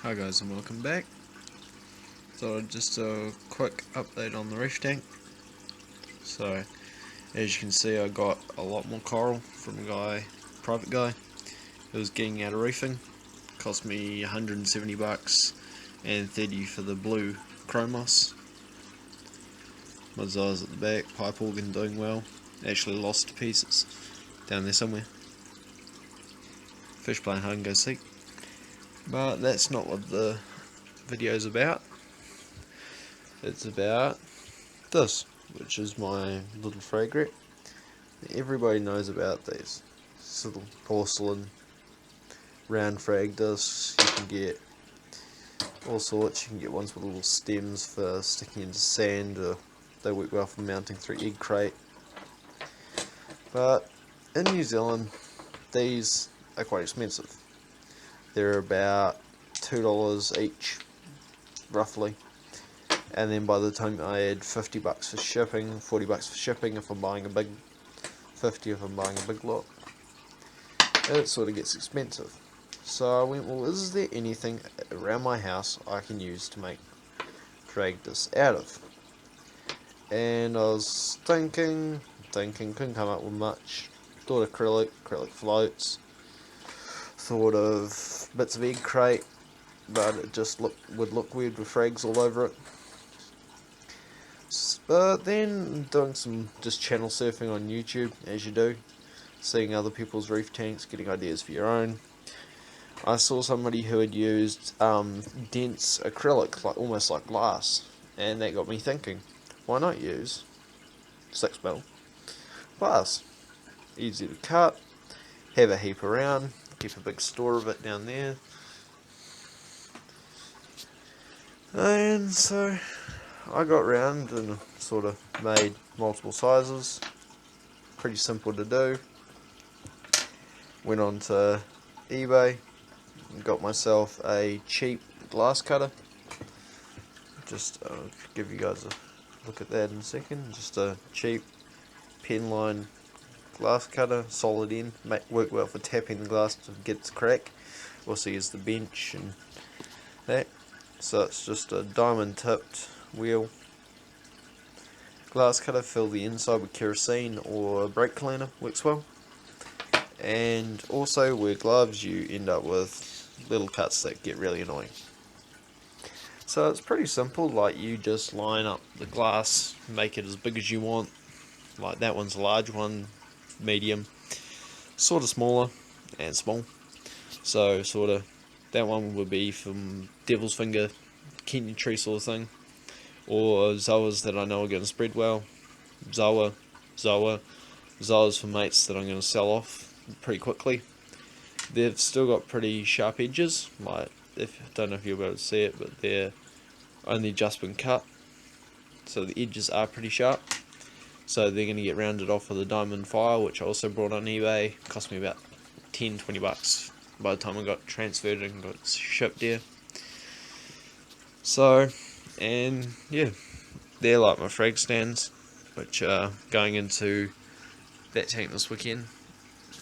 Hi guys and welcome back. So just a quick update on the reef tank. So as you can see, I got a lot more coral from a private guy who was getting out of reefing. Cost me 170 bucks and 30 for the blue chromos. My Zai's at the back, pipe organ doing well. Actually lost to pieces down there somewhere. Fish playing hide and go seek. But that's not what the video's about. It's about this, which is my little frag rack. Everybody knows about these. This little porcelain round frag discs. You can get all sorts. You can get ones with little stems for sticking into sand, or they work well for mounting through egg crate. But in New Zealand, these are quite expensive. They're about $2 each, roughly. And then by the time I add 50 bucks for shipping, 40 bucks for shipping if I'm buying a big 50 if I'm buying a big lot, it sort of gets expensive. So I went, well, is there anything around my house I can use to drag this out of? And I was thinking, couldn't come up with much. Thought acrylic floats. Thought of bits of egg crate, but it just would look weird with frags all over it. But then doing some just channel surfing on YouTube, as you do, seeing other people's reef tanks, getting ideas for your own. I saw somebody who had used dense acrylic, almost like glass, and that got me thinking, why not use 6mm glass? Easy to cut, have a heap around, keep a big store of it down there. And so I got round and sort of made multiple sizes. Pretty simple to do. Went on to eBay and got myself a cheap glass cutter. Just give you guys a look at that in a second. Just a cheap pen line glass cutter, solid end, work well for tapping the glass to get it to crack. Also use the bench and that. So it's just a diamond tipped wheel glass cutter. Fill the inside with kerosene or brake cleaner, works well. And also wear gloves, you end up with little cuts that get really annoying. So it's pretty simple, like you just line up the glass, make it as big as you want. Like that one's a large one, medium, sort of smaller, and small. So sort of that one would be from Devil's Finger, Kenyan Tree sort of thing. Or Zoas that I know are going to spread well. Zoas for mates that I'm going to sell off pretty quickly. They've still got pretty sharp edges, like, don't know if you'll be able to see it, but they're only just been cut, so the edges are pretty sharp. So they're going to get rounded off with a diamond file, which I also brought on eBay. Cost me about 10-20 bucks by the time I got transferred and got shipped here. So, and yeah, they're like my frag stands, which are going into that tank this weekend.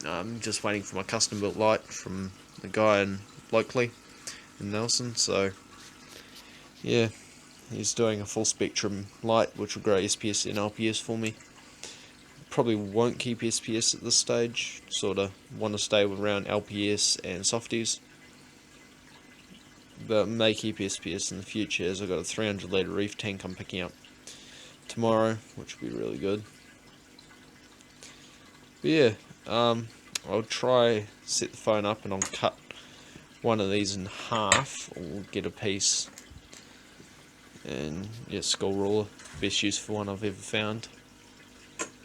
I'm just waiting for my custom built light from the guy locally in Nelson. So yeah, he's doing a full spectrum light which will grow SPS and LPS for me. Probably won't keep SPS at this stage, sort of want to stay around LPS and softies, but may keep SPS in the future, as I've got a 300 litre reef tank I'm picking up tomorrow, which will be really good. But yeah, I'll try set the phone up and I'll cut one of these in half, or get a piece, and yeah, skull ruler, best useful one I've ever found.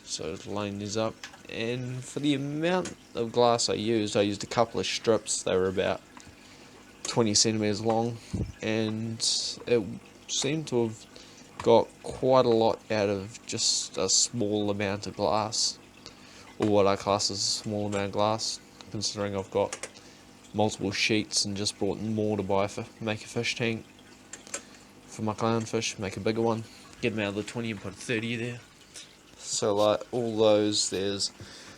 So line these up, and for the amount of glass I used a couple of strips. They were about 20 centimeters long, and it seemed to have got quite a lot out of just a small amount of glass, or what I class as a small amount of glass, considering I've got multiple sheets and just brought more to make a fish tank for my clownfish, make a bigger one, get them out of the 20 and put a 30 there. So like all those, there's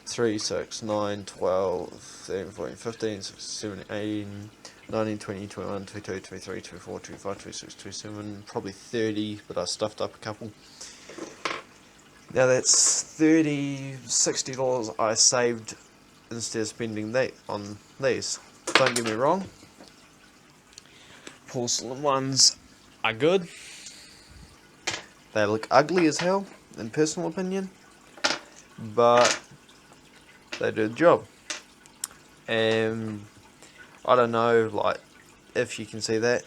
3, 6, 9, 12, 13, 14, 15, 16, 17, 18, 19, 20, 21, 22, 23, 24, 25, 26, 27, probably 30, but I stuffed up a couple. Now that's $30, $60 I saved instead of spending that on these. Don't get me wrong, porcelain ones are good. They look ugly as hell, in personal opinion, but they do the job. And I don't know, like, if you can see that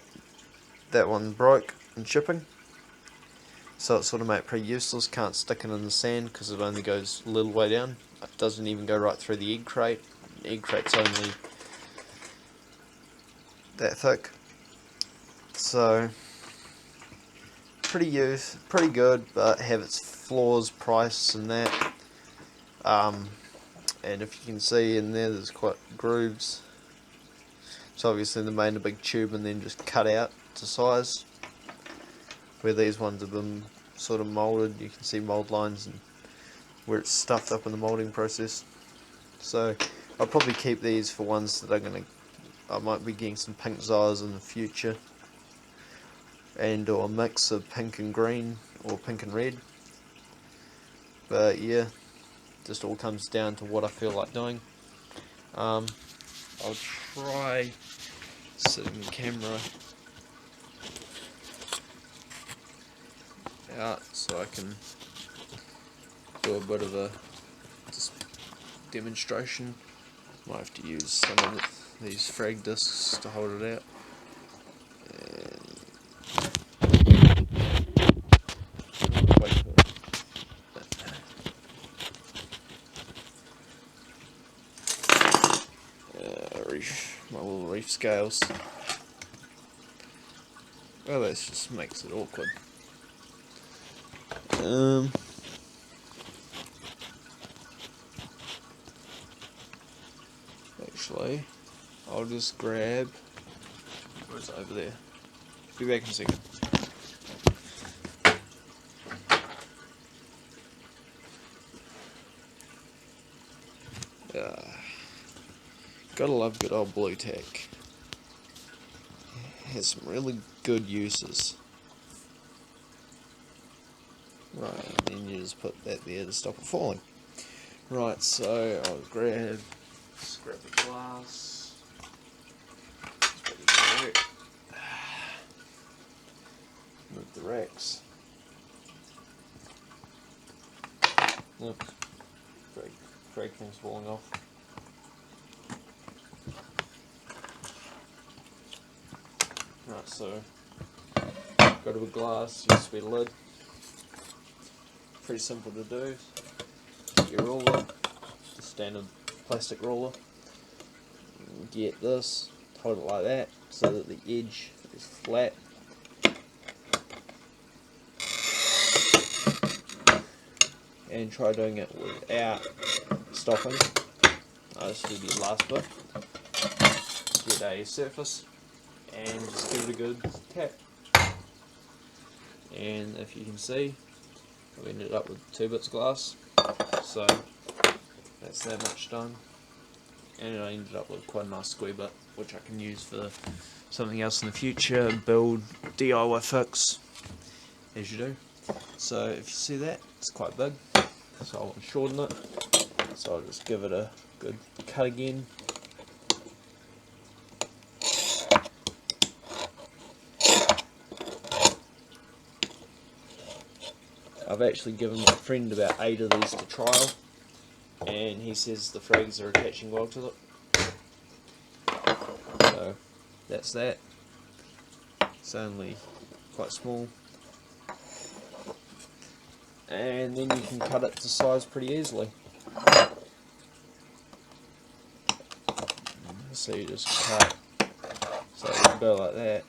one broke in shipping, so it sort of made it pretty useless. Can't stick it in the sand because it only goes a little way down. It doesn't even go right through the egg crate. The egg crate's only that thick, so pretty good, but have its flaws, price and that. And if you can see in there, there's quite grooves. So obviously they made a big tube and then just cut out to size. Where these ones have been sort of moulded, you can see mould lines and where it's stuffed up in the moulding process. So I'll probably keep these for ones that I might be getting some pink Zayas in the future, and or a mix of pink and green or pink and red. But yeah, just all comes down to what I feel like doing. I'll try setting the camera out so I can do a bit of a demonstration. Might have to use some of these frag discs to hold it out. Wait for my little reef scales. Well, that just makes it awkward. Actually, I'll just grab. Where's it? Over there? Be back in a second. Gotta love good old blue tack. Has some really good uses. Right, and then you just put that there to stop it falling. Right, so I'll grab the glass. Move the racks. Look, frag things falling off. Right, so go to a glass, use a lid. Pretty simple to do. Get your ruler, the standard plastic ruler. Get this, hold it like that so that the edge is flat. And try doing it without stopping. This will be the last bit. Get a surface and just give it a good tap. And if you can see, I've ended up with 2 bits of glass, so that's that much done. And I ended up with quite a nice square bit, which I can use for something else in the future, build, DIY fix, as you do. So if you see that, it's quite big, so I want to shorten it, so I'll just give it a good cut again. I've actually given my friend about 8 of these to trial, and he says the frags are attaching well to it. So that's that. It's only quite small. And then you can cut it to size pretty easily. So you just cut, so it can go like that.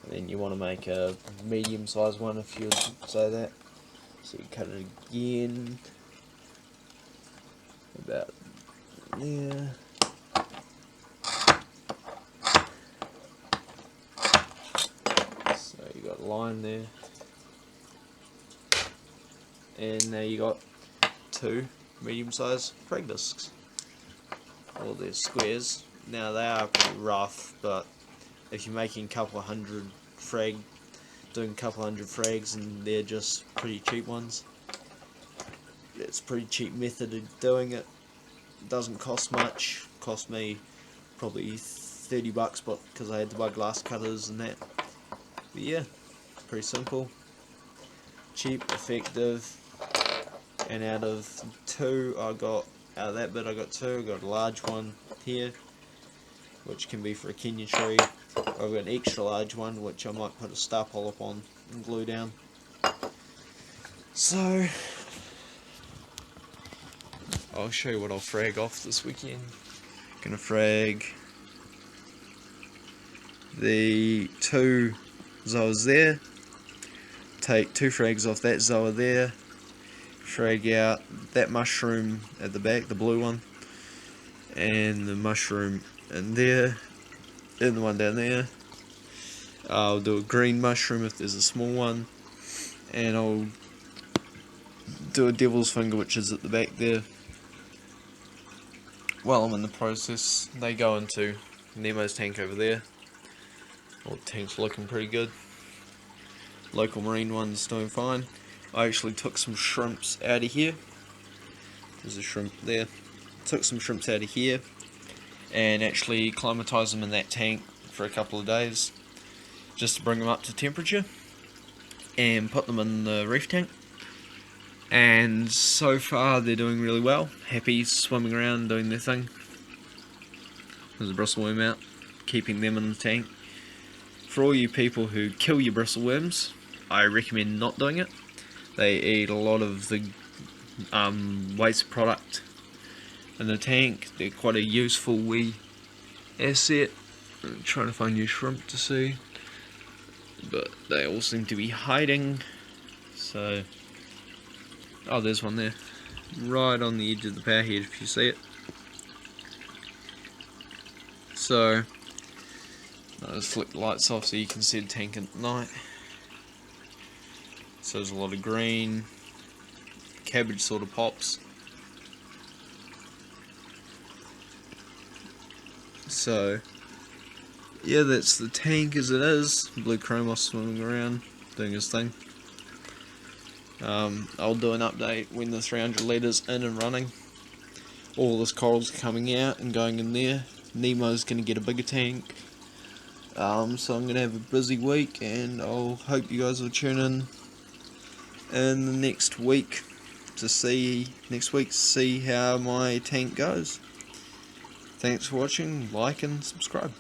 And then you want to make a medium sized one if you would say that. So you cut it again, about there. So you got a line there. And now you got 2 medium sized frag discs. or they're squares. Now they are pretty rough, but if you're making a couple of hundred frag, doing a couple hundred frags, and they're just pretty cheap ones, it's a pretty cheap method of doing it. It doesn't cost much. Cost me probably $30, but because I had to buy glass cutters and that. But yeah, pretty simple, cheap, effective. And out of two, out of that bit I got two. I got a large one here, which can be for a Kenya tree. I've got an extra large one, which I might put a star polyp on and glue down. So I'll show you what I'll frag off this weekend. Gonna frag the two zoas there, take two frags off that zoa there, frag out that mushroom at the back, the blue one, and the mushroom in there, and the one down there. I'll do a green mushroom if there's a small one, and I'll do a devil's finger, which is at the back there. While I'm in the process, they go into Nemo's tank over there. Well, the tank's looking pretty good. Local marine one's doing fine. I actually took some shrimps out of here. There's a shrimp there. Took some shrimps out of here and actually acclimatized them in that tank for a couple of days, just to bring them up to temperature, and put them in the reef tank. And so far they're doing really well. Happy, swimming around, doing their thing. There's a bristleworm out, keeping them in the tank. For all you people who kill your bristleworms, I recommend not doing it. They eat a lot of the waste product in the tank. They're quite a useful wee asset. I'm trying to find your shrimp to see, but they all seem to be hiding. So, oh, there's one there, right on the edge of the power head if you see it. So I'll just flick the lights off so you can see the tank at night. So there's a lot of green, cabbage sort of pops. So yeah, that's the tank as it is. Blue chromos swimming around, doing his thing. I'll do an update when the 300 litres in and running. All this coral's coming out and going in there. Nemo's going to get a bigger tank. So I'm going to have a busy week, and I'll hope you guys will tune in the next week to see how my tank goes. Thanks for watching, like and subscribe.